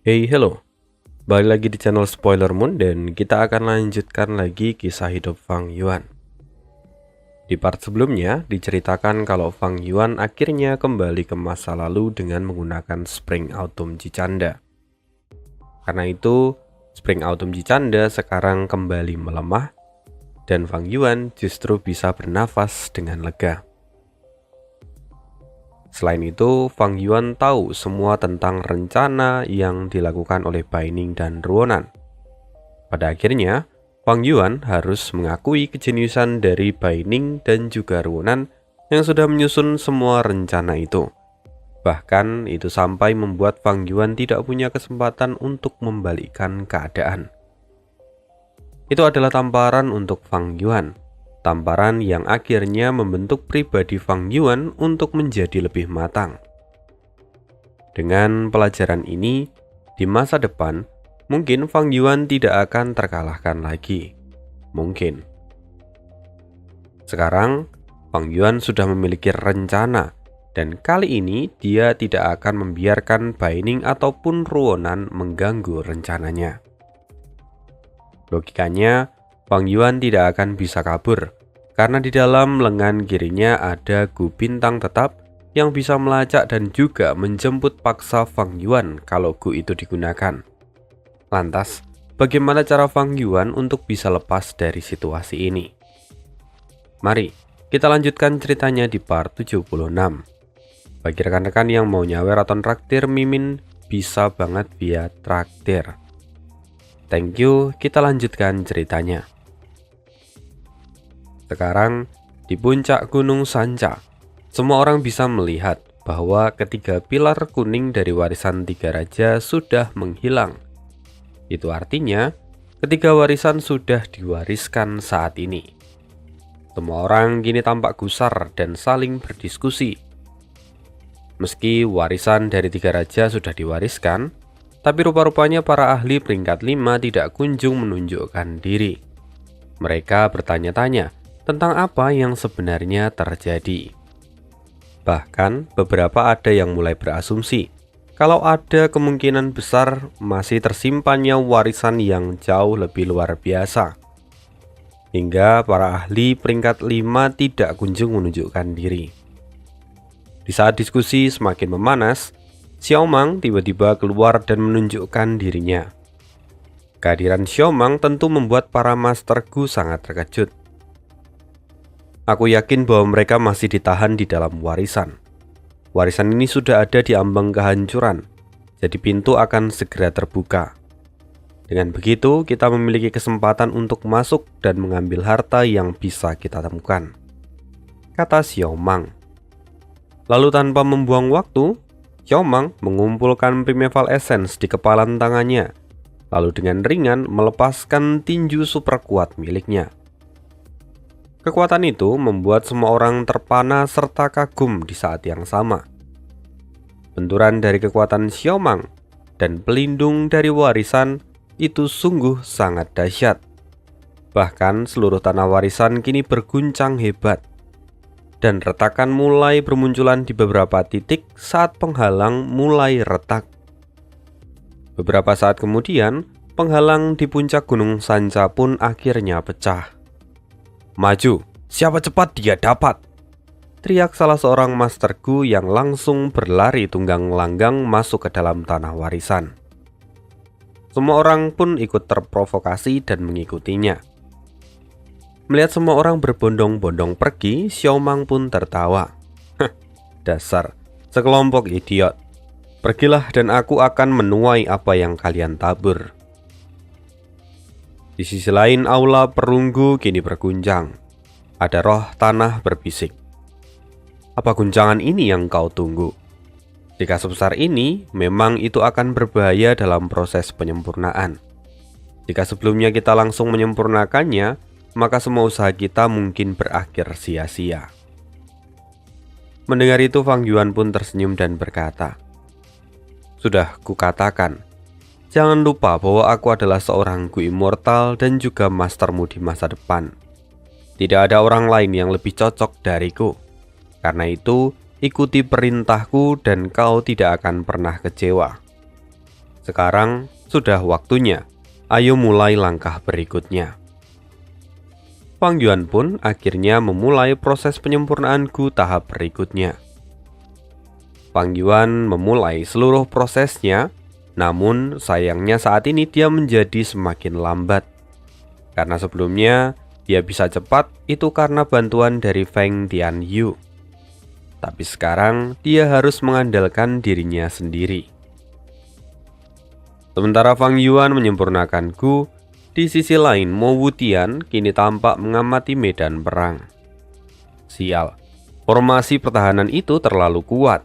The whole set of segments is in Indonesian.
Hey, hello. Balik lagi di channel Spoiler Moon dan kita akan lanjutkan lagi kisah hidup Fang Yuan. Di part sebelumnya diceritakan kalau Fang Yuan akhirnya kembali ke masa lalu dengan menggunakan Spring Autumn Jicanda. Karena itu, Spring Autumn Jicanda sekarang kembali melemah dan Fang Yuan justru bisa bernafas dengan lega. Selain itu, Fang Yuan tahu semua tentang rencana yang dilakukan oleh Bai Ning dan Ruonan. Pada akhirnya, Fang Yuan harus mengakui kejeniusan dari Bai Ning dan juga Ruonan yang sudah menyusun semua rencana itu. Bahkan itu sampai membuat Fang Yuan tidak punya kesempatan untuk membalikkan keadaan. Itu adalah tamparan untuk Fang Yuan. Tamparan yang akhirnya membentuk pribadi Fang Yuan untuk menjadi lebih matang. Dengan pelajaran ini, di masa depan, mungkin Fang Yuan tidak akan terkalahkan lagi. Mungkin. Sekarang, Fang Yuan sudah memiliki rencana, dan kali ini dia tidak akan membiarkan Bai Ning ataupun Ruonan mengganggu rencananya. Logikanya, Fang Yuan tidak akan bisa kabur, karena di dalam lengan kirinya ada Gu Bintang tetap yang bisa melacak dan juga menjemput paksa Fang Yuan kalau Gu itu digunakan. Lantas, bagaimana cara Fang Yuan untuk bisa lepas dari situasi ini? Mari, kita lanjutkan ceritanya di part 76. Bagi rekan-rekan yang mau nyawer atau traktir Mimin, bisa banget via traktir. Thank you, kita lanjutkan ceritanya. Sekarang, di puncak Gunung Sanca, semua orang bisa melihat bahwa ketiga pilar kuning dari warisan tiga raja sudah menghilang. Itu artinya, ketiga warisan sudah diwariskan saat ini. Semua orang kini tampak gusar dan saling berdiskusi. Meski warisan dari tiga raja sudah diwariskan, tapi rupa-rupanya para ahli peringkat 5 tidak kunjung menunjukkan diri. Mereka bertanya-tanya tentang apa yang sebenarnya terjadi. Bahkan beberapa ada yang mulai berasumsi kalau ada kemungkinan besar masih tersimpannya warisan yang jauh lebih luar biasa. Hingga para ahli peringkat 5 tidak kunjung menunjukkan diri. Di saat diskusi semakin memanas, Xiao Mang tiba-tiba keluar dan menunjukkan dirinya. Kehadiran Xiao Mang tentu membuat para Master Gu sangat terkejut. Aku yakin bahwa mereka masih ditahan di dalam warisan. Warisan ini sudah ada di ambang kehancuran, jadi pintu akan segera terbuka. Dengan begitu, kita memiliki kesempatan untuk masuk dan mengambil harta yang bisa kita temukan, kata Xiao Mang. Lalu tanpa membuang waktu, Xiao Mang mengumpulkan Primeval Essence di kepalan tangannya, lalu dengan ringan melepaskan tinju super kuat miliknya. Kekuatan itu membuat semua orang terpana serta kagum di saat yang sama. Benturan dari kekuatan Xiao Mang dan pelindung dari warisan itu sungguh sangat dahsyat. Bahkan seluruh tanah warisan kini berguncang hebat. Dan retakan mulai bermunculan di beberapa titik saat penghalang mulai retak. Beberapa saat kemudian, penghalang di puncak Gunung Sanca pun akhirnya pecah. Maju, siapa cepat dia dapat! Teriak salah seorang Master Gu yang langsung berlari tunggang langgang masuk ke dalam tanah warisan. Semua orang pun ikut terprovokasi dan mengikutinya. Melihat semua orang berbondong-bondong pergi, Xiao Mang pun tertawa. Dasar, sekelompok idiot. Pergilah dan aku akan menuai apa yang kalian tabur. Di sisi lain aula perunggu kini berguncang. Ada roh tanah berbisik. Apa guncangan ini yang kau tunggu? Jika sebesar ini, memang itu akan berbahaya dalam proses penyempurnaan. Jika sebelumnya kita langsung menyempurnakannya, maka semua usaha kita mungkin berakhir sia-sia. Mendengar itu, Fang Yuan pun tersenyum dan berkata, "Sudah kukatakan, jangan lupa bahwa aku adalah seorang Gu Immortal dan juga mastermu di masa depan. Tidak ada orang lain yang lebih cocok dariku. Karena itu, ikuti perintahku dan kau tidak akan pernah kecewa." Sekarang sudah waktunya. Ayo mulai langkah berikutnya. Fang Yuan pun akhirnya memulai proses penyempurnaan Gu tahap berikutnya. Fang Yuan memulai seluruh prosesnya, namun sayangnya saat ini dia menjadi semakin lambat. Karena sebelumnya dia bisa cepat itu karena bantuan dari Feng Tianyu. Tapi sekarang dia harus mengandalkan dirinya sendiri. Sementara Fang Yuan menyempurnakan Gu, di sisi lain Mo Wutian kini tampak mengamati medan perang. Sial, formasi pertahanan itu terlalu kuat.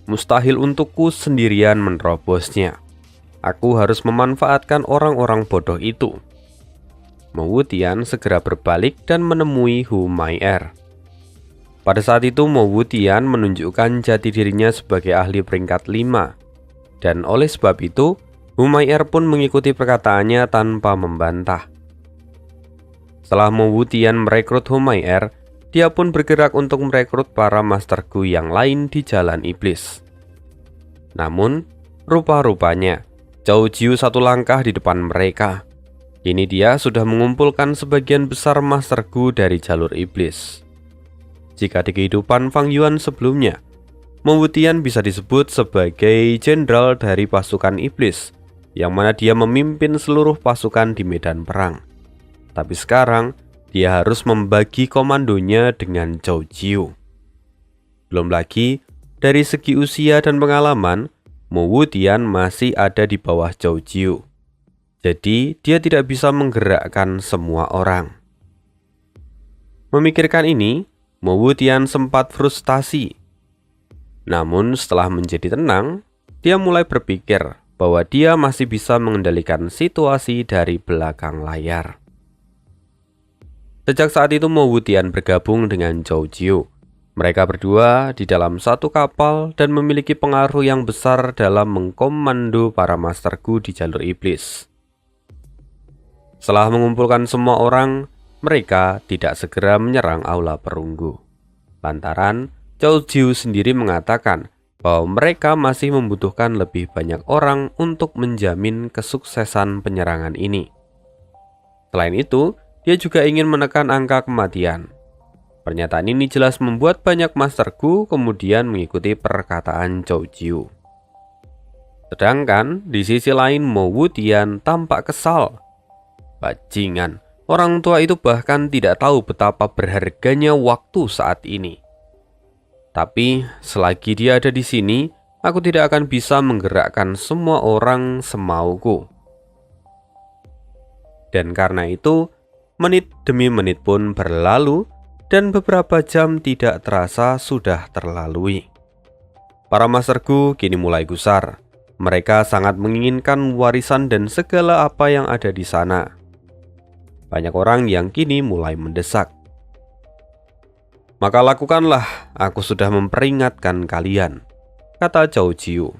Mustahil untukku sendirian menerobosnya. Aku harus memanfaatkan orang-orang bodoh itu. Mo Wutian segera berbalik dan menemui Hu Mai'er. Pada saat itu Mo Wutian menunjukkan jati dirinya sebagai ahli peringkat 5. Dan oleh sebab itu, Hu Mai'er pun mengikuti perkataannya tanpa membantah. Setelah Mo Wutian merekrut Hu Mai'er, dia pun bergerak untuk merekrut para Master Gu yang lain di Jalan Iblis. Namun, rupa-rupanya, Zhou Jiu satu langkah di depan mereka. Kini dia sudah mengumpulkan sebagian besar Master Gu dari Jalur Iblis. Jika di kehidupan Fang Yuan sebelumnya, Mo Wutian bisa disebut sebagai jenderal dari pasukan Iblis, yang mana dia memimpin seluruh pasukan di medan perang. Tapi sekarang, dia harus membagi komandonya dengan Zhou Jiu. Belum lagi, dari segi usia dan pengalaman, Mo Wutian masih ada di bawah Zhou Jiu. Jadi, dia tidak bisa menggerakkan semua orang. Memikirkan ini, Mo Wutian sempat frustasi. Namun, setelah menjadi tenang, dia mulai berpikir bahwa dia masih bisa mengendalikan situasi dari belakang layar. Sejak saat itu Mo Wutian bergabung dengan Zhou Jiu. Mereka berdua di dalam satu kapal dan memiliki pengaruh yang besar dalam mengkomando para Master Gu di Jalur Iblis. Setelah mengumpulkan semua orang, mereka tidak segera menyerang Aula Perunggu. Lantaran Zhou Jiu sendiri mengatakan bahwa mereka masih membutuhkan lebih banyak orang untuk menjamin kesuksesan penyerangan ini. Selain itu, dia juga ingin menekan angka kematian. Pernyataan ini jelas membuat banyak Master Gu kemudian mengikuti perkataan Zhou Jiu. Sedangkan di sisi lain Mo Wutian tampak kesal. Bajingan, orang tua itu bahkan tidak tahu betapa berharganya waktu saat ini. Tapi selagi dia ada di sini, aku tidak akan bisa menggerakkan semua orang semauku. Dan karena itu, menit demi menit pun berlalu dan beberapa jam tidak terasa sudah terlalui. Para Master Gu kini mulai gusar. Mereka sangat menginginkan warisan dan segala apa yang ada di sana. Banyak orang yang kini mulai mendesak. Maka lakukanlah, aku sudah memperingatkan kalian, kata Zhou Jiu.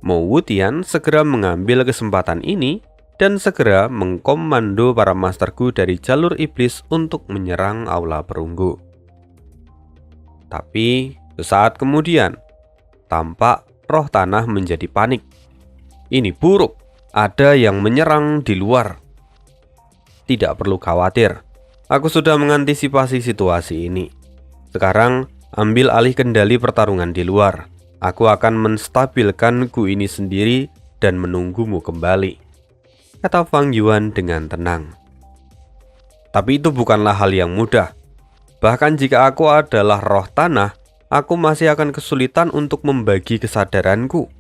Mo Wutian segera mengambil kesempatan ini dan segera mengkomando para Master Gu dari Jalur Iblis untuk menyerang Aula Perunggu. Tapi sesaat kemudian, tampak roh tanah menjadi panik. Ini buruk, ada yang menyerang di luar. Tidak perlu khawatir, aku sudah mengantisipasi situasi ini. Sekarang, ambil alih kendali pertarungan di luar. Aku akan menstabilkan Gu ini sendiri dan menunggumu kembali, kata Fang Yuan dengan tenang. Tapi itu bukanlah hal yang mudah. Bahkan jika aku adalah roh tanah, aku masih akan kesulitan untuk membagi kesadaranku,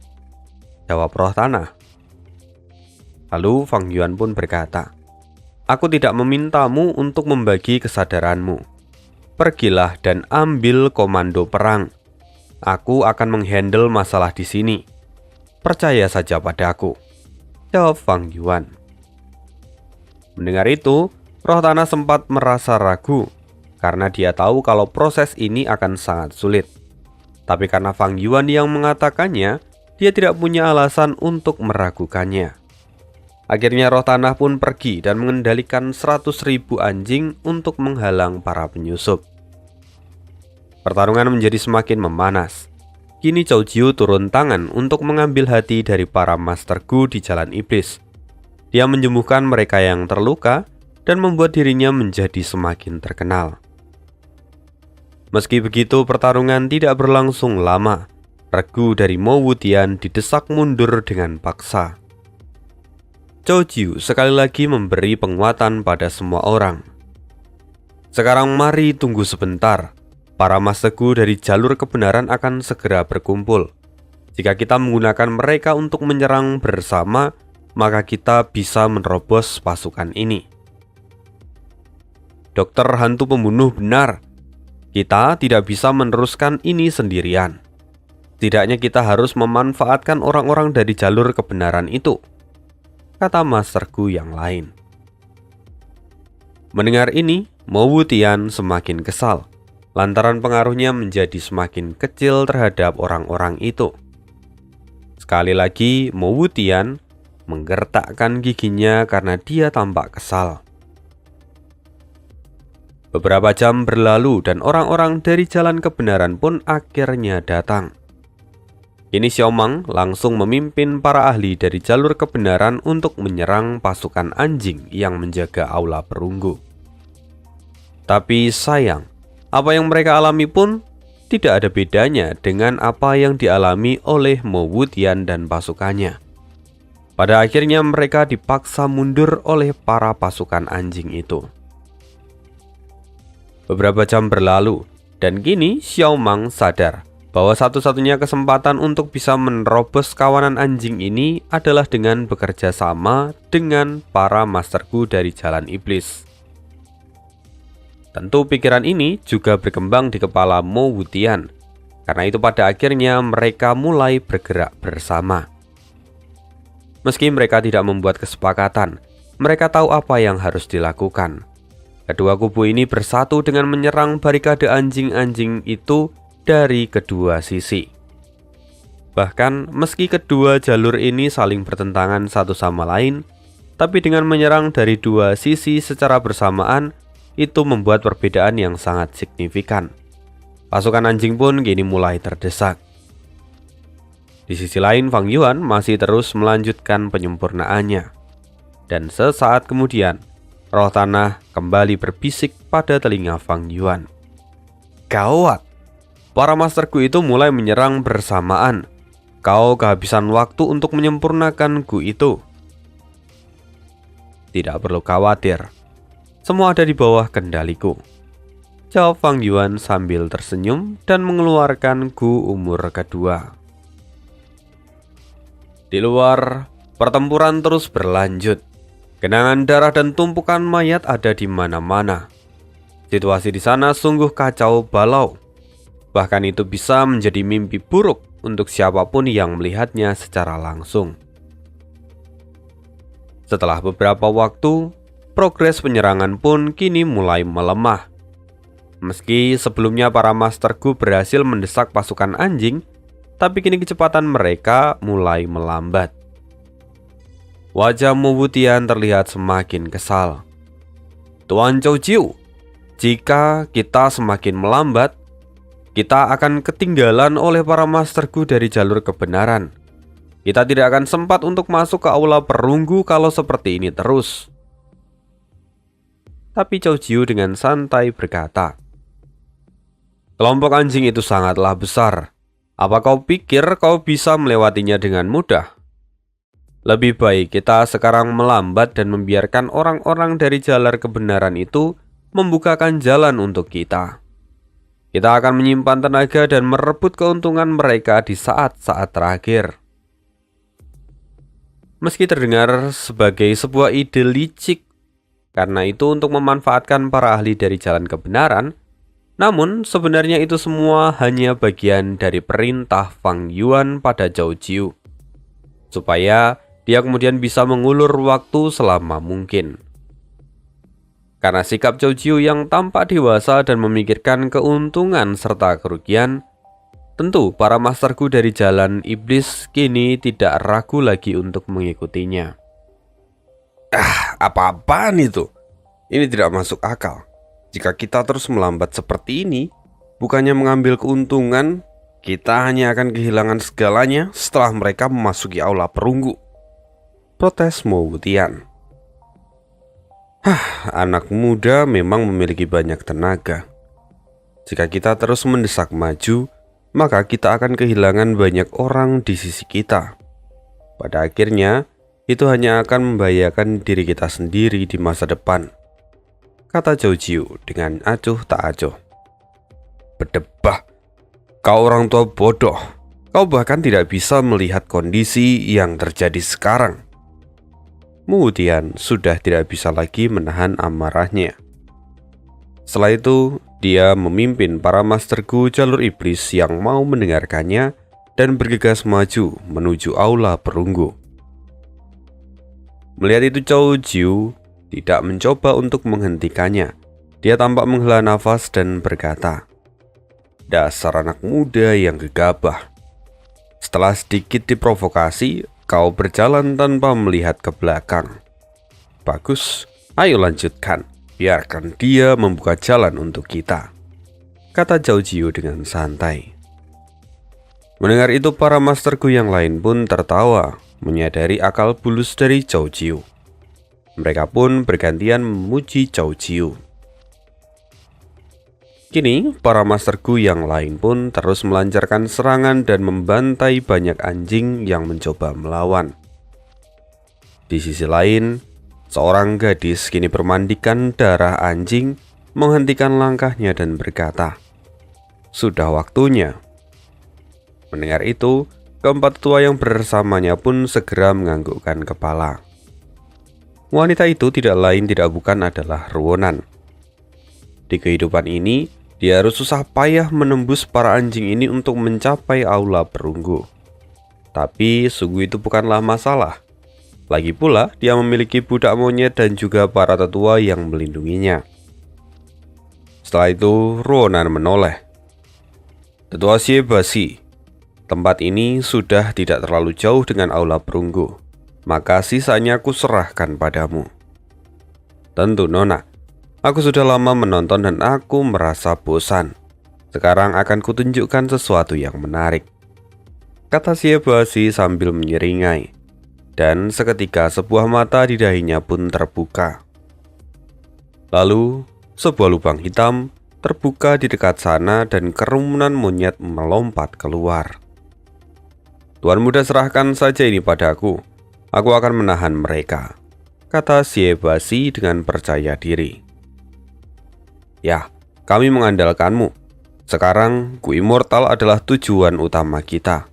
jawab roh tanah. Lalu Fang Yuan pun berkata, aku tidak memintamu untuk membagi kesadaranmu. Pergilah dan ambil komando perang. Aku akan menghandle masalah di sini. Percaya saja padaku, jawab Fang Yuan. Mendengar itu, roh tanah sempat merasa ragu karena dia tahu kalau proses ini akan sangat sulit. Tapi karena Fang Yuan yang mengatakannya, dia tidak punya alasan untuk meragukannya. Akhirnya roh tanah pun pergi dan mengendalikan 100.000 anjing untuk menghalang para penyusup. Pertarungan menjadi semakin memanas. Kini Zhou Jiu turun tangan untuk mengambil hati dari para Master Gu di jalan iblis. Dia menyembuhkan mereka yang terluka dan membuat dirinya menjadi semakin terkenal. Meski begitu, pertarungan tidak berlangsung lama. Regu dari Mo Wutian didesak mundur dengan paksa. Zhou Jiu sekali lagi memberi penguatan pada semua orang. Sekarang mari tunggu sebentar. Para Master Gu dari jalur kebenaran akan segera berkumpul. Jika kita menggunakan mereka untuk menyerang bersama, maka kita bisa menerobos pasukan ini. Dokter hantu pembunuh benar. Kita tidak bisa meneruskan ini sendirian. Setidaknya kita harus memanfaatkan orang-orang dari jalur kebenaran itu, kata Master Gu yang lain. Mendengar ini, Mo Wutian semakin kesal, lantaran pengaruhnya menjadi semakin kecil terhadap orang-orang itu. Sekali lagi, Mo Wutian menggertakkan giginya karena dia tampak kesal. Beberapa jam berlalu dan orang-orang dari jalan kebenaran pun akhirnya datang. Kini Xiao Mang langsung memimpin para ahli dari jalur kebenaran untuk menyerang pasukan anjing yang menjaga aula perunggu. Tapi sayang, apa yang mereka alami pun tidak ada bedanya dengan apa yang dialami oleh Mo Wutian dan pasukannya. Pada akhirnya mereka dipaksa mundur oleh para pasukan anjing itu. Beberapa jam berlalu, dan kini Xiao Mang sadar bahwa satu-satunya kesempatan untuk bisa menerobos kawanan anjing ini adalah dengan bekerja sama dengan para Master Gu dari jalan iblis. Tentu pikiran ini juga berkembang di kepala Mo Wutian. Karena itu pada akhirnya mereka mulai bergerak bersama. Meski mereka tidak membuat kesepakatan, mereka tahu apa yang harus dilakukan. Kedua kubu ini bersatu dengan menyerang barikade anjing-anjing itu dari kedua sisi. Bahkan meski kedua jalur ini saling bertentangan satu sama lain, tapi dengan menyerang dari dua sisi secara bersamaan, itu membuat perbedaan yang sangat signifikan. Pasukan anjing pun kini mulai terdesak. Di sisi lain, Fang Yuan masih terus melanjutkan penyempurnaannya. Dan sesaat kemudian, roh tanah kembali berbisik pada telinga Fang Yuan. Gawat! Para Master Gu itu mulai menyerang bersamaan. Kau kehabisan waktu untuk menyempurnakan Gu itu. Tidak perlu khawatir. Semua ada di bawah kendaliku, jawab Fang Yuan sambil tersenyum dan mengeluarkan Gu umur kedua. Di luar, pertempuran terus berlanjut. Genangan darah dan tumpukan mayat ada di mana-mana. Situasi di sana sungguh kacau balau. Bahkan itu bisa menjadi mimpi buruk untuk siapapun yang melihatnya secara langsung. Setelah beberapa waktu, progres penyerangan pun kini mulai melemah. Meski sebelumnya para Master Gu berhasil mendesak pasukan anjing, tapi kini kecepatan mereka mulai melambat. Wajah Mo Wutian terlihat semakin kesal. Tuan Zhou Jiu, jika kita semakin melambat, kita akan ketinggalan oleh para Master Gu dari jalur kebenaran. Kita tidak akan sempat untuk masuk ke aula perunggu kalau seperti ini terus. Tapi Zhou Jiu dengan santai berkata, kelompok anjing itu sangatlah besar. Apa kau pikir kau bisa melewatinya dengan mudah? Lebih baik kita sekarang melambat dan membiarkan orang-orang dari jalur kebenaran itu membukakan jalan untuk kita. Kita akan menyimpan tenaga dan merebut keuntungan mereka di saat-saat terakhir. Meski terdengar sebagai sebuah ide licik, karena itu untuk memanfaatkan para ahli dari jalan kebenaran, namun sebenarnya itu semua hanya bagian dari perintah Fang Yuan pada Zhou Jiu, supaya dia kemudian bisa mengulur waktu selama mungkin. Karena sikap Zhou Jiu yang tampak dewasa dan memikirkan keuntungan serta kerugian, tentu para Master Gu dari jalan iblis kini tidak ragu lagi untuk mengikutinya. Apa-apaan itu? Ini tidak masuk akal. Jika kita terus melambat seperti ini, bukannya mengambil keuntungan, Kita hanya akan kehilangan segalanya setelah mereka memasuki aula perunggu, protes Mo Wutian. Anak muda memang memiliki banyak tenaga. Jika kita terus mendesak maju, maka kita akan kehilangan banyak orang di sisi kita. Pada akhirnya, itu hanya akan membahayakan diri kita sendiri di masa depan, kata Zhou Jiu dengan acuh tak acuh. Berdebah, kau orang tua bodoh. Kau bahkan tidak bisa melihat kondisi yang terjadi sekarang. Mo Wutian sudah tidak bisa lagi menahan amarahnya. Setelah itu, dia memimpin para Master Gu jalur iblis yang mau mendengarkannya dan bergegas maju menuju aula perunggu. Melihat itu, Zhou Jiu tidak mencoba untuk menghentikannya. Dia tampak menghela nafas dan berkata, "Dasar anak muda yang gegabah. Setelah sedikit diprovokasi, kau berjalan tanpa melihat ke belakang. Bagus, ayo lanjutkan. Biarkan dia membuka jalan untuk kita," kata Zhou Jiu dengan santai. Mendengar itu, para Master Gu yang lain pun tertawa, menyadari akal bulus dari Zhou Jiu. Mereka pun bergantian memuji Zhou Jiu. Kini, para Master Gu yang lain pun terus melancarkan serangan dan membantai banyak anjing yang mencoba melawan. Di sisi lain, seorang gadis kini bermandikan darah anjing, menghentikan langkahnya dan berkata, "Sudah waktunya." Mendengar itu, keempat tua yang bersamanya pun segera menganggukkan kepala. Wanita itu tidak lain tidak bukan adalah Ruonan. Di kehidupan ini, dia harus susah payah menembus para anjing ini untuk mencapai aula perunggu. Tapi sungguh itu bukanlah masalah. Lagi pula, dia memiliki budak monyet dan juga para tetua yang melindunginya. Setelah itu, Ruonan menoleh. "Tetua Xie Basi, tempat ini sudah tidak terlalu jauh dengan aula perunggu, maka sisanya aku serahkan padamu." "Tentu, Nona. Aku sudah lama menonton dan aku merasa bosan. Sekarang akan kutunjukkan sesuatu yang menarik," kata Xie Basi sambil menyeringai. Dan seketika sebuah mata di dahinya pun terbuka. Lalu, sebuah lubang hitam terbuka di dekat sana dan kerumunan monyet melompat keluar. "Tuan muda, serahkan saja ini padaku. Aku akan menahan mereka," kata Xie Basi dengan percaya diri. "Ya, kami mengandalkanmu. Sekarang, Gu Immortal adalah tujuan utama kita.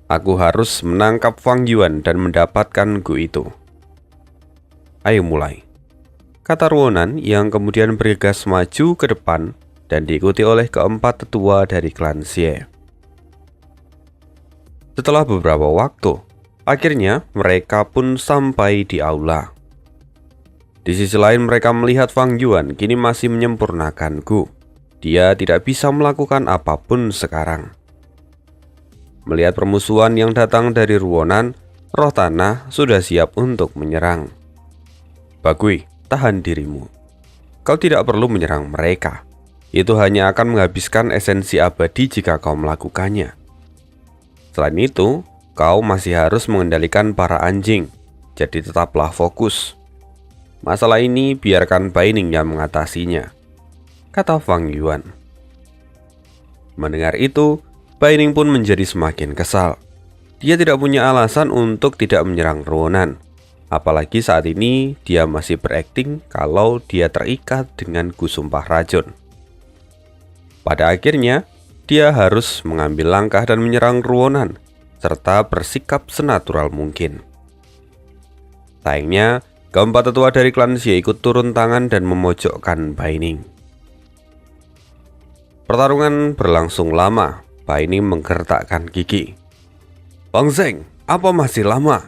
Aku harus menangkap Fang Yuan dan mendapatkan Gu itu." "Ayo mulai," kata Ruonan yang kemudian bergegas maju ke depan dan diikuti oleh keempat tetua dari klan Xie. Setelah beberapa waktu, akhirnya mereka pun sampai di aula. Di sisi lain, mereka melihat Fang Yuan kini masih menyempurnakan Gu. Dia tidak bisa melakukan apapun sekarang. Melihat permusuhan yang datang dari Ruonan, roh tanah sudah siap untuk menyerang. "Bagui, tahan dirimu. Kau tidak perlu menyerang mereka. Itu hanya akan menghabiskan esensi abadi jika kau melakukannya. Selain itu, kau masih harus mengendalikan para anjing, jadi tetaplah fokus. Masalah ini biarkan Baining yang mengatasinya," kata Fang Yuan. Mendengar itu, Baining pun menjadi semakin kesal. Dia tidak punya alasan untuk tidak menyerang Ruonan. Apalagi saat ini dia masih berakting kalau dia terikat dengan Gu Sumpah Racun. Pada akhirnya, dia harus mengambil langkah dan menyerang Ruonan, serta bersikap senatural mungkin. Sayangnya, keempat tetua dari klan Xie ikut turun tangan dan memojokkan Baining. Pertarungan berlangsung lama. Baining menggertakkan gigi. "Bang Zeng, apa masih lama?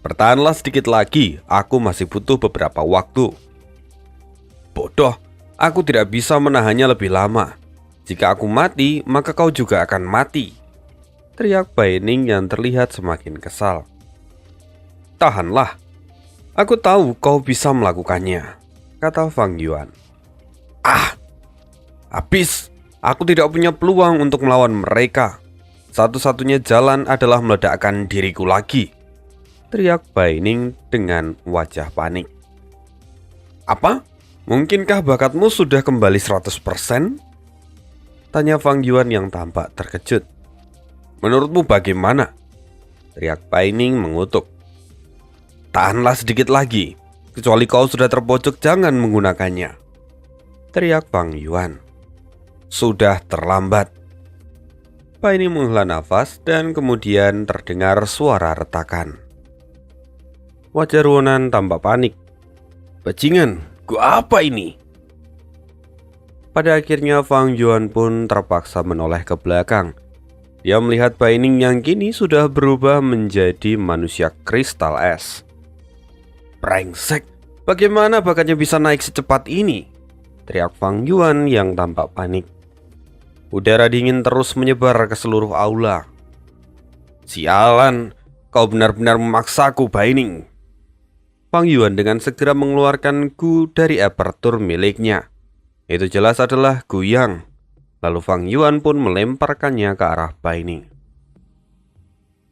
Bertahanlah sedikit lagi, aku masih butuh beberapa waktu." "Bodoh, aku tidak bisa menahannya lebih lama. Jika aku mati, maka kau juga akan mati," teriak Baining yang terlihat semakin kesal. "Tahanlah, aku tahu kau bisa melakukannya," kata Fang Yuan. "Ah, habis, Aku tidak punya peluang untuk melawan mereka. Satu-satunya jalan adalah meledakkan diriku lagi, teriak Baining dengan wajah panik. Apa? Mungkinkah bakatmu sudah kembali 100%? Tanya Fang Yuan yang tampak terkejut. Menurutmu bagaimana? Teriak Baining mengutuk. Tahanlah sedikit lagi, kecuali kau sudah terpojok jangan menggunakannya, teriak Fang Yuan. Sudah terlambat. Baining menghela nafas dan kemudian terdengar suara retakan. Wajah Ruonan tampak panik. Bajingan, gua apa ini? Pada akhirnya Fang Yuan pun terpaksa menoleh ke belakang. Dia melihat Baining yang kini sudah berubah menjadi manusia kristal es. Brengsek, bagaimana bakatnya bisa naik secepat ini? Teriak Fang Yuan yang tampak panik. Udara dingin terus menyebar ke seluruh aula. Sialan, kau benar-benar memaksaku, Baining. Fang Yuan dengan segera mengeluarkan gu dari apertur miliknya. Itu jelas adalah gu yang. Lalu Fang Yuan pun melemparkannya ke arah Baining.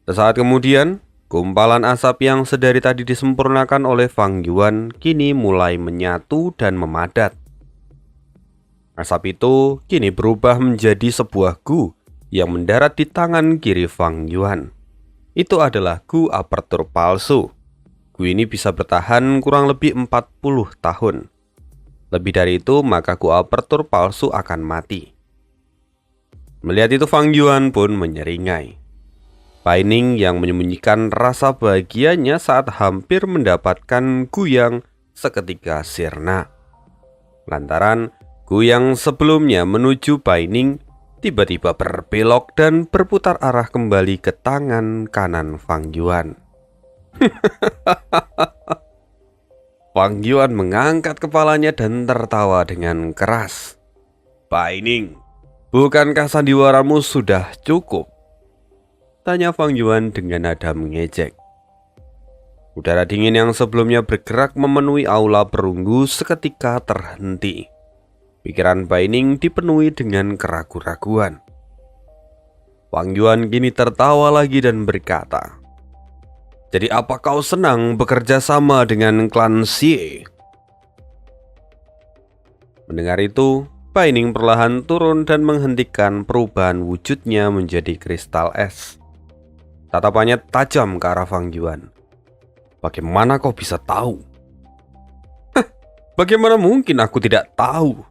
Sesaat kemudian, gumpalan asap yang sedari tadi disempurnakan oleh Fang Yuan kini mulai menyatu dan memadat. Asap itu kini berubah menjadi sebuah gu yang mendarat di tangan kiri Fang Yuan. Itu adalah gu apertur palsu. Gu ini bisa bertahan kurang lebih 40 tahun. Lebih dari itu maka gu apertur palsu akan mati. Melihat itu Fang Yuan pun menyeringai. Baining yang menyembunyikan rasa bahagianya saat hampir mendapatkan gu yang seketika sirna. Lantaran gu yang sebelumnya menuju Baining tiba-tiba berbelok dan berputar arah kembali ke tangan kanan Fang Yuan. Fang Yuan mengangkat kepalanya dan tertawa dengan keras. Baining, bukankah sandiwaramu sudah cukup? Tanya Fang Yuan dengan nada mengejek. Udara dingin yang sebelumnya bergerak memenuhi aula perunggu seketika terhenti. Pikiran Baining dipenuhi dengan keraguan-raguan. Fang Yuan kini tertawa lagi dan berkata, jadi apa kau senang bekerja sama dengan klan Xie? Mendengar itu, Baining perlahan turun dan menghentikan perubahan wujudnya menjadi kristal es. Tatapannya tajam ke arah Fang Yuan. Bagaimana kau bisa tahu? Bagaimana mungkin aku tidak tahu?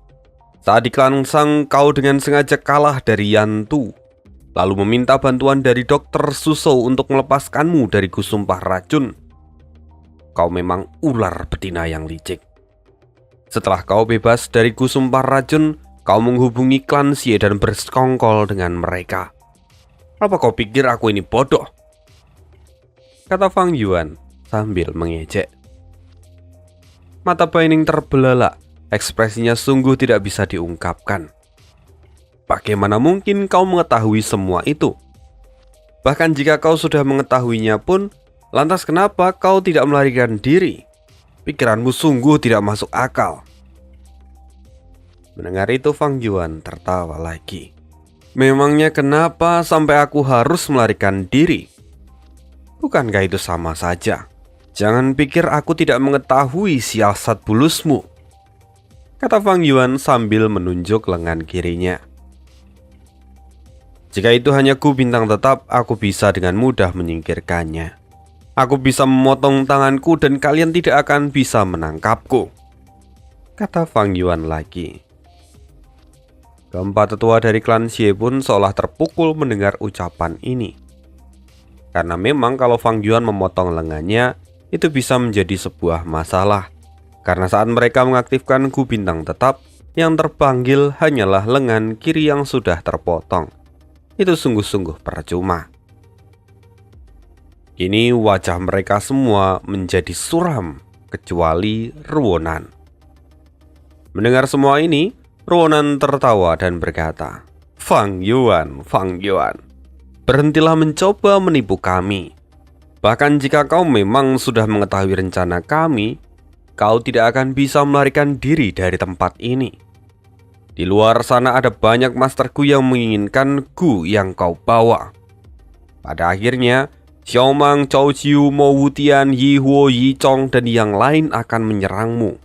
Saat di klan Sang kau dengan sengaja kalah dari Yantu, lalu meminta bantuan dari Dokter Suso untuk melepaskanmu dari gu sumpah racun. Kau memang ular betina yang licik. Setelah kau bebas dari gu sumpah racun, kau menghubungi klan Xie dan bersekongkol dengan mereka. Apa kau pikir aku ini bodoh? Kata Fang Yuan sambil mengejek. Mata Baining terbelalak, ekspresinya sungguh tidak bisa diungkapkan. Bagaimana mungkin kau mengetahui semua itu? Bahkan jika kau sudah mengetahuinya pun, lantas kenapa kau tidak melarikan diri? Pikiranmu sungguh tidak masuk akal. Mendengar itu Fang Yuan tertawa lagi. Memangnya kenapa sampai aku harus melarikan diri? Bukankah itu sama saja? Jangan pikir aku tidak mengetahui siasat bulusmu, kata Fang Yuan sambil menunjuk lengan kirinya. Jika itu hanya gu bintang tetap, aku bisa dengan mudah menyingkirkannya. Aku bisa memotong tanganku dan kalian tidak akan bisa menangkapku, kata Fang Yuan lagi. Keempat tetua dari klan Xie pun seolah terpukul mendengar ucapan ini. Karena memang kalau Fang Yuan memotong lengannya, itu bisa menjadi sebuah masalah. Karena saat mereka mengaktifkan gu bintang tetap, yang terpanggil hanyalah lengan kiri yang sudah terpotong. Itu sungguh-sungguh percuma. Kini wajah mereka semua menjadi suram, kecuali Ruonan. Mendengar semua ini, Ruonan tertawa dan berkata, Fang Yuan, berhentilah mencoba menipu kami. Bahkan jika kau memang sudah mengetahui rencana kami, kau tidak akan bisa melarikan diri dari tempat ini. Di luar sana ada banyak Master Gu yang menginginkan Gu yang kau bawa. Pada akhirnya, Xiao Mang, Cao Jiu, Mo Wutian, Yi Huo, Yi Chong, dan yang lain akan menyerangmu.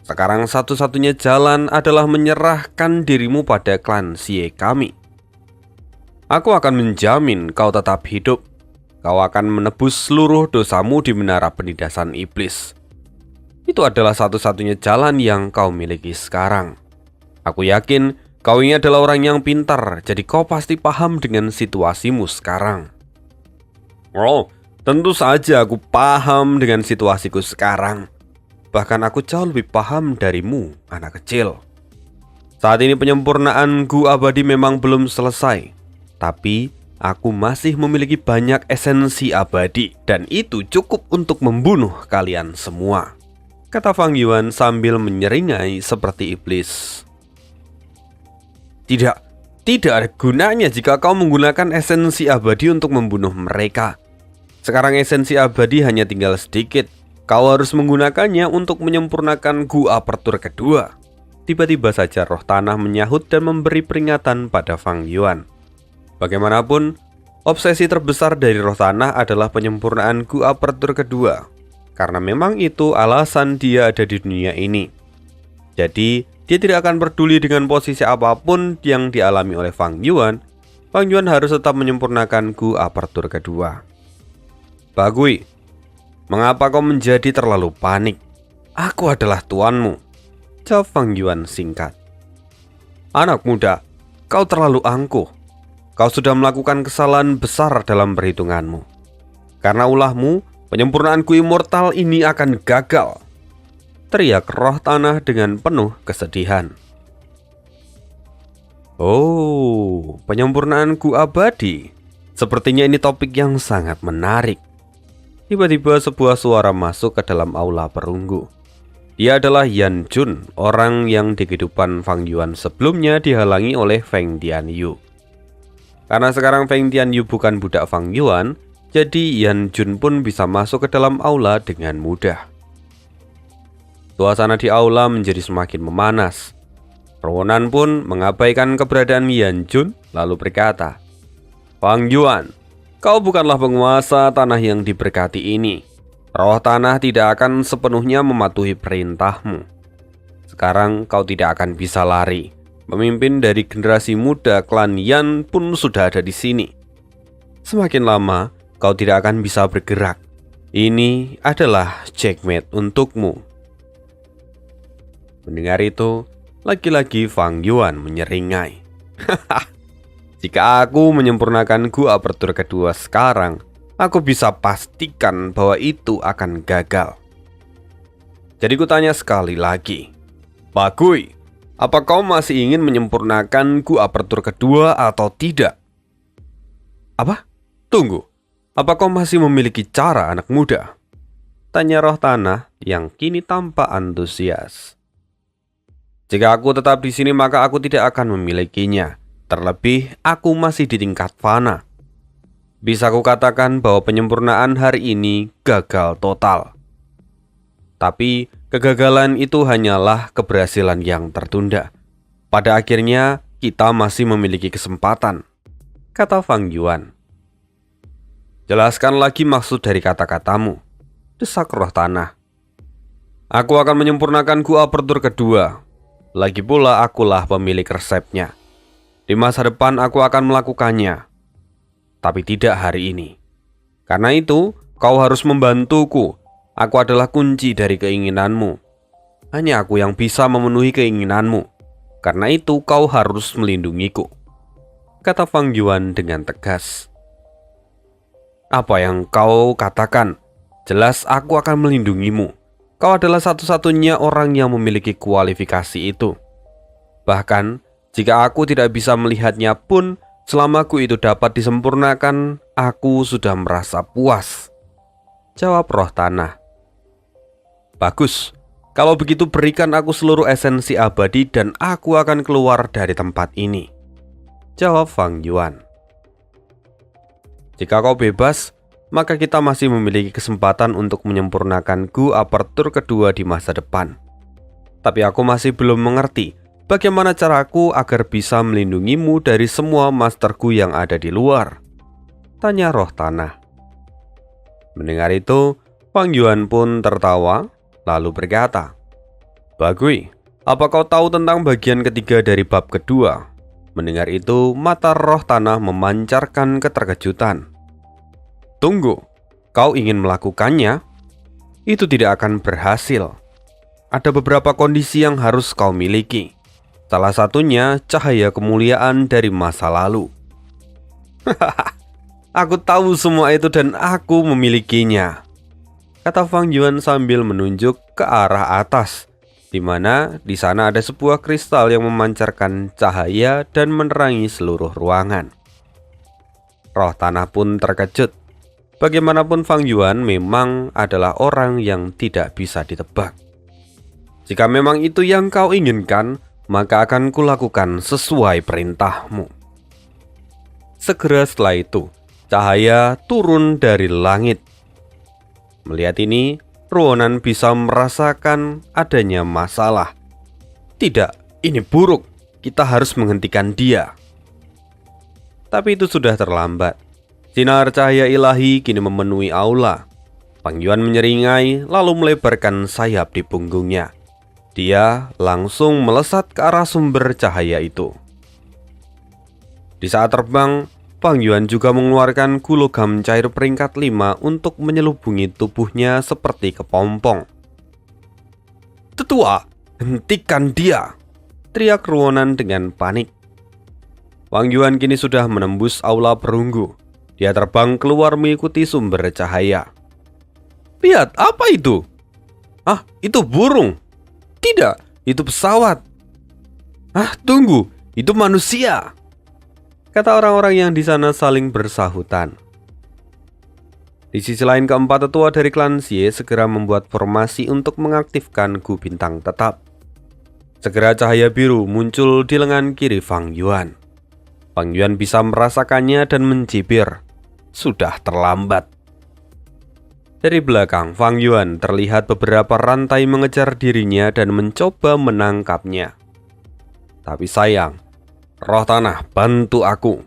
Sekarang satu-satunya jalan adalah menyerahkan dirimu pada klan Xie kami. Aku akan menjamin kau tetap hidup. Kau akan menebus seluruh dosamu di menara penindasan iblis. Itu adalah satu-satunya jalan yang kau miliki sekarang. Aku yakin kau ini adalah orang yang pintar, jadi kau pasti paham dengan situasimu sekarang. Oh, tentu saja aku paham dengan situasiku sekarang. Bahkan aku jauh lebih paham darimu, anak kecil. Saat ini penyempurnaan Gu abadi memang belum selesai, tapi aku masih memiliki banyak esensi abadi, dan itu cukup untuk membunuh kalian semua, kata Fang Yuan sambil menyeringai seperti iblis. Tidak ada gunanya jika kau menggunakan esensi abadi untuk membunuh mereka. Sekarang esensi abadi hanya tinggal sedikit. Kau harus menggunakannya untuk menyempurnakan Gu Aperture kedua. Tiba-tiba saja roh tanah menyahut dan memberi peringatan pada Fang Yuan. Bagaimanapun, obsesi terbesar dari roh tanah adalah penyempurnaan Gu Aperture kedua. Karena memang itu alasan dia ada di dunia ini. Jadi, dia tidak akan peduli dengan posisi apapun yang dialami oleh Fang Yuan. Fang Yuan harus tetap menyempurnakan Gu Aperture kedua. Bagui, mengapa kau menjadi terlalu panik? Aku adalah tuanmu, jawab Fang Yuan singkat. Anak muda, kau terlalu angkuh. Kau sudah melakukan kesalahan besar dalam perhitunganmu. Karena ulahmu, penyempurnaan Gu Immortal ini akan gagal, teriak roh tanah dengan penuh kesedihan. Oh, penyempurnaan Gu abadi. Sepertinya ini topik yang sangat menarik. Tiba-tiba sebuah suara masuk ke dalam aula perunggu. Dia adalah Yan Jun, orang yang di kehidupan Fang Yuan sebelumnya dihalangi oleh Feng Tianyu. Karena sekarang Feng Tianyu bukan budak Fang Yuan, jadi Yan Jun pun bisa masuk ke dalam aula dengan mudah. Suasana di aula menjadi semakin memanas. Ronan pun mengabaikan keberadaan Yan Jun lalu berkata, Fang Yuan, kau bukanlah penguasa tanah yang diberkati ini. Roh tanah tidak akan sepenuhnya mematuhi perintahmu. Sekarang kau tidak akan bisa lari. Pemimpin dari generasi muda klan Yan pun sudah ada di sini. Semakin lama, kau tidak akan bisa bergerak. Ini adalah checkmate untukmu. Mendengar itu, lagi-lagi Fang Yuan menyeringai. Jika aku menyempurnakan Gu Aperture kedua sekarang, aku bisa pastikan bahwa itu akan gagal. Jadi kutanya sekali lagi, Bagui, apa kau masih ingin menyempurnakan Gu Aperture kedua atau tidak? Apa? Tunggu, apa kau masih memiliki cara, anak muda? Tanya roh tanah yang kini tampak antusias. Jika aku tetap di sini maka aku tidak akan memilikinya. Terlebih, aku masih di tingkat fana. Bisa aku katakan bahwa penyempurnaan hari ini gagal total. Tapi, kegagalan itu hanyalah keberhasilan yang tertunda. Pada akhirnya, kita masih memiliki kesempatan, kata Fang Yuan. Jelaskan lagi maksud dari kata-katamu, desak roh tanah. Aku akan menyempurnakan Gu Aperture kedua. Lagi pula akulah pemilik resepnya. Di masa depan aku akan melakukannya, tapi tidak hari ini. Karena itu, kau harus membantuku. Aku adalah kunci dari keinginanmu. Hanya aku yang bisa memenuhi keinginanmu. Karena itu, kau harus melindungiku, kata Fang Yuan dengan tegas. Apa yang kau katakan? Jelas aku akan melindungimu. Kau adalah satu-satunya orang yang memiliki kualifikasi itu. Bahkan, jika aku tidak bisa melihatnya pun, selama Gu itu dapat disempurnakan, aku sudah merasa puas, jawab roh tanah. Bagus, kalau begitu berikan aku seluruh esensi abadi dan aku akan keluar dari tempat ini, jawab Fang Yuan. Jika kau bebas, maka kita masih memiliki kesempatan untuk menyempurnakan Gu Aperture kedua di masa depan. Tapi aku masih belum mengerti Bagaimana caraku agar bisa melindungimu dari semua masterku yang ada di luar? Tanya roh tanah. Mendengar itu, Fang Yuan pun tertawa, lalu berkata, Bagui, apa kau tahu tentang bagian ketiga dari bab kedua? Mendengar itu, mata roh tanah memancarkan keterkejutan. Tunggu, kau ingin melakukannya? Itu tidak akan berhasil. Ada beberapa kondisi yang harus kau miliki. Salah satunya cahaya kemuliaan dari masa lalu. Aku tahu semua itu dan aku memilikinya, kata Fang Yuan sambil menunjuk ke arah atas, di mana di sana ada sebuah kristal yang memancarkan cahaya dan menerangi seluruh ruangan. Roh tanah pun terkejut. Bagaimanapun Fang Yuan memang adalah orang yang tidak bisa ditebak. Jika memang itu yang kau inginkan, maka akan kulakukan sesuai perintahmu. Segera setelah itu, cahaya turun dari langit. Melihat ini, Ruonan bisa merasakan adanya masalah. Tidak, ini buruk. Kita harus menghentikan dia. Tapi itu sudah terlambat. Sinar cahaya ilahi kini memenuhi aula. Fang Yuan menyeringai lalu melebarkan sayap di punggungnya. Dia langsung melesat ke arah sumber cahaya itu. Di saat terbang, Fang Yuan juga mengeluarkan logam cair peringkat 5 untuk menyelubungi tubuhnya seperti kepompong. Tetua, hentikan dia! Teriak Ruonan dengan panik. Fang Yuan kini sudah menembus aula perunggu. Dia terbang keluar mengikuti sumber cahaya. Lihat, apa itu? Ah, itu burung. Tidak, itu pesawat. Ah, tunggu, itu manusia, kata orang-orang yang di sana saling bersahutan. Di sisi lain, keempat tetua dari klan Xie segera membuat formasi untuk mengaktifkan Gu Bintang Tetap. Segera cahaya biru muncul di lengan kiri Fang Yuan. Fang Yuan bisa merasakannya dan mencibir. Sudah terlambat. Dari belakang, Fang Yuan terlihat beberapa rantai mengejar dirinya dan mencoba menangkapnya. Tapi sayang, roh tanah, bantu aku.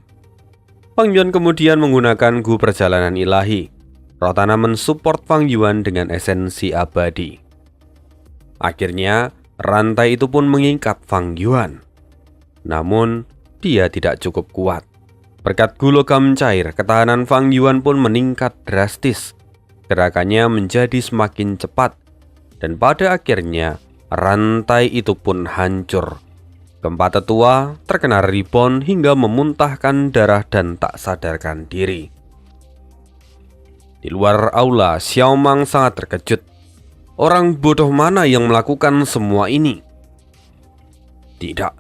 Fang Yuan kemudian menggunakan Gu perjalanan ilahi. Roh tanah mensupport Fang Yuan dengan esensi abadi. Akhirnya, rantai itu pun mengikat Fang Yuan. Namun, dia tidak cukup kuat. Berkat Gu logam cair, ketahanan Fang Yuan pun meningkat drastis. Gerakannya menjadi semakin cepat, dan pada akhirnya rantai itu pun hancur. Keempat tetua terkena rebound hingga memuntahkan darah dan tak sadarkan diri. Di luar aula, Xiao Mang sangat terkejut. Orang bodoh mana yang melakukan semua ini? Tidak,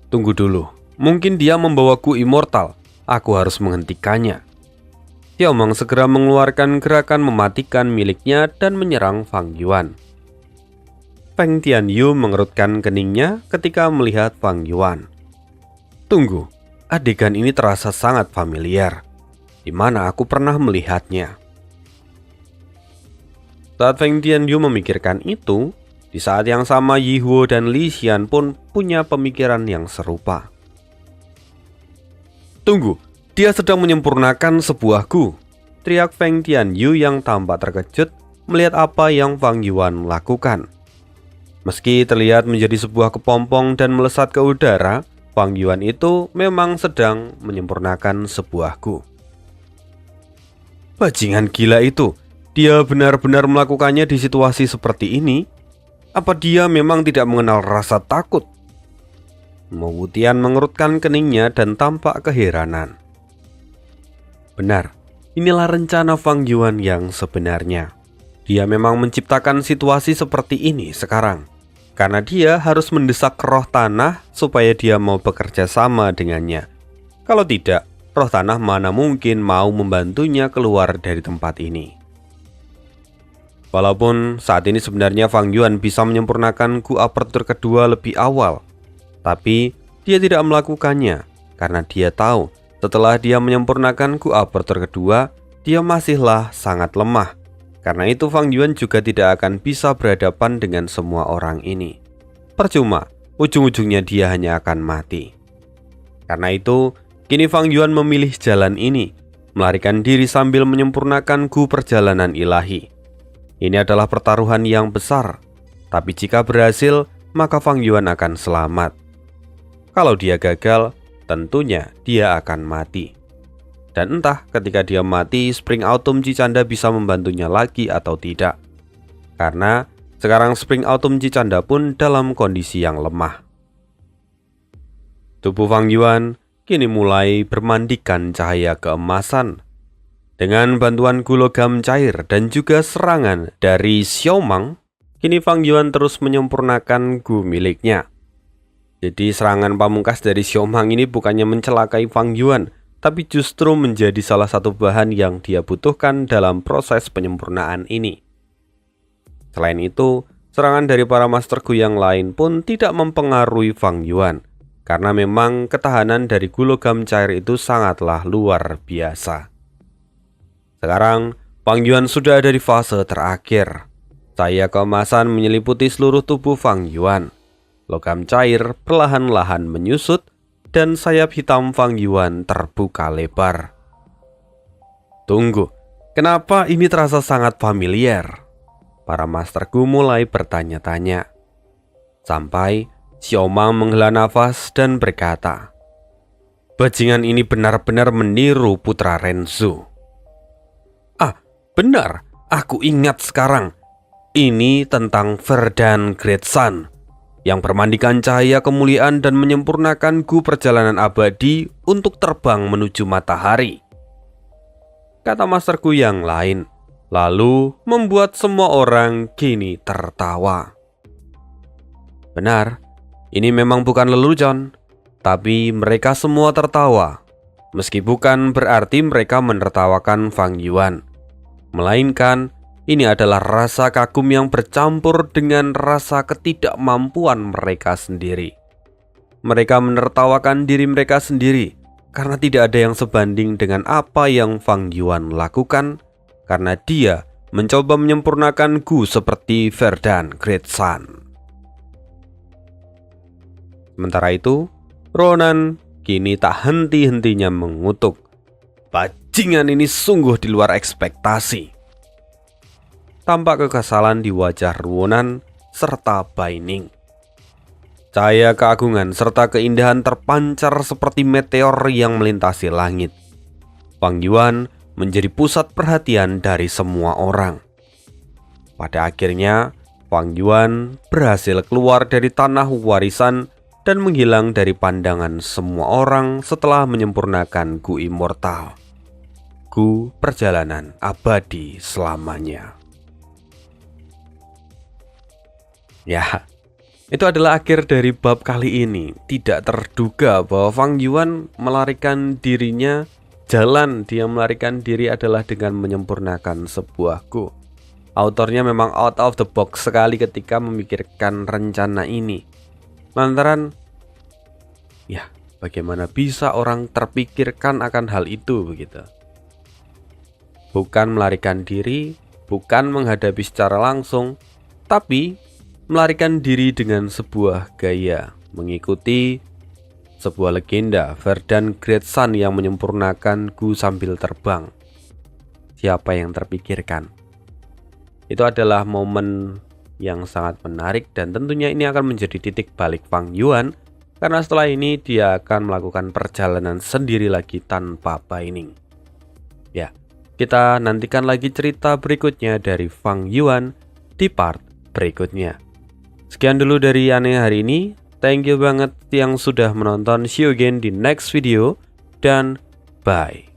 tunggu dulu. Mungkin dia membawa Gu immortal. Aku harus menghentikannya. Xiao Mang segera mengeluarkan gerakan mematikan miliknya dan menyerang Fang Yuan. Feng Tianyu mengerutkan keningnya ketika melihat Fang Yuan. Tunggu, adegan ini terasa sangat familiar. Di mana aku pernah melihatnya? Saat Feng Tianyu memikirkan itu, di saat yang sama Yi Huo dan Li Xian pun punya pemikiran yang serupa. Tunggu, dia sedang menyempurnakan sebuah Gu, teriak Feng Tianyu yang tampak terkejut melihat apa yang Fang Yuan lakukan. Meski terlihat menjadi sebuah kepompong dan melesat ke udara, Fang Yuan itu memang sedang menyempurnakan sebuah Gu. Bajingan gila itu, dia benar-benar melakukannya di situasi seperti ini? Apa dia memang tidak mengenal rasa takut? Mo Wutian mengerutkan keningnya dan tampak keheranan. Benar, inilah rencana Fang Yuan yang sebenarnya. Dia memang menciptakan situasi seperti ini sekarang, karena dia harus mendesak roh tanah supaya dia mau bekerja sama dengannya. Kalau tidak, roh tanah mana mungkin mau membantunya keluar dari tempat ini. Walaupun saat ini sebenarnya Fang Yuan bisa menyempurnakan Gu apertur kedua lebih awal, tapi dia tidak melakukannya karena dia tahu setelah dia menyempurnakan Gu apertur kedua, dia masihlah sangat lemah. Karena itu Fang Yuan juga tidak akan bisa berhadapan dengan semua orang ini. Percuma, ujung-ujungnya dia hanya akan mati. Karena itu, kini Fang Yuan memilih jalan ini, melarikan diri sambil menyempurnakan gu perjalanan ilahi. Ini adalah pertaruhan yang besar, tapi jika berhasil, maka Fang Yuan akan selamat. Kalau dia gagal, tentunya dia akan mati. Dan entah ketika dia mati, Spring Autumn Cicanda bisa membantunya lagi atau tidak. Karena sekarang Spring Autumn Cicanda pun dalam kondisi yang lemah. Tubuh Fang Yuan kini mulai bermandikan cahaya keemasan. Dengan bantuan gu logam cair dan juga serangan dari Xiao Mang, kini Fang Yuan terus menyempurnakan gu miliknya. Jadi serangan pamungkas dari Xiao Mang ini bukannya mencelakai Fang Yuan, tapi justru menjadi salah satu bahan yang dia butuhkan dalam proses penyempurnaan ini. Selain itu, serangan dari para Master Gu yang lain pun tidak mempengaruhi Fang Yuan, karena memang ketahanan dari gu logam cair itu sangatlah luar biasa. Sekarang, Fang Yuan sudah ada di fase terakhir. Cahaya keemasan menyeliputi seluruh tubuh Fang Yuan. Logam cair perlahan-lahan menyusut, dan sayap hitam Fang Yuan terbuka lebar. Tunggu, kenapa ini terasa sangat familiar? Para Master Gu mulai bertanya-tanya. Sampai Xiao Mang menghela nafas dan berkata, "Bajingan ini benar-benar meniru putra Renzu." "Ah, benar, aku ingat sekarang. Ini tentang Verdant Great Sun yang bermandikan cahaya kemuliaan dan menyempurnakan gu perjalanan abadi untuk terbang menuju matahari," kata Master Gu yang lain, lalu membuat semua orang kini tertawa. Benar, ini memang bukan lelucon, tapi mereka semua tertawa. Meski bukan berarti mereka menertawakan Fang Yuan, melainkan ini adalah rasa kagum yang bercampur dengan rasa ketidakmampuan mereka sendiri. Mereka menertawakan diri mereka sendiri karena tidak ada yang sebanding dengan apa yang Fang Yuan lakukan, karena dia mencoba menyempurnakan gu seperti Verdant Great Sun. Sementara itu, Ronan kini tak henti-hentinya mengutuk. Bajingan ini sungguh di luar ekspektasi. Tampak kekesalan di wajah Ronan serta Baining. Cahaya keagungan serta keindahan terpancar seperti meteor yang melintasi langit. Fang Yuan menjadi pusat perhatian dari semua orang. Pada akhirnya, Fang Yuan berhasil keluar dari tanah warisan dan menghilang dari pandangan semua orang setelah menyempurnakan gu immortal, gu perjalanan abadi selamanya. Ya, itu adalah akhir dari bab kali ini. Tidak terduga bahwa Fang Yuan melarikan dirinya, dia melarikan diri adalah dengan menyempurnakan sebuah gu. Autornya memang out of the box sekali ketika memikirkan rencana ini. Lantaran, ya bagaimana bisa orang terpikirkan akan hal itu begitu? Bukan melarikan diri, bukan menghadapi secara langsung, tapi melarikan diri dengan sebuah gaya, mengikuti sebuah legenda Verdant Great Sun yang menyempurnakan gu sambil terbang. Siapa yang terpikirkan? Itu adalah momen yang sangat menarik dan tentunya ini akan menjadi titik balik Fang Yuan, karena setelah ini dia akan melakukan perjalanan sendiri lagi tanpa Baining. Ya, kita nantikan lagi cerita berikutnya dari Fang Yuan di part berikutnya. Sekian dulu dari Aneh hari ini. Thank you banget yang sudah menonton. See you again di next video dan bye.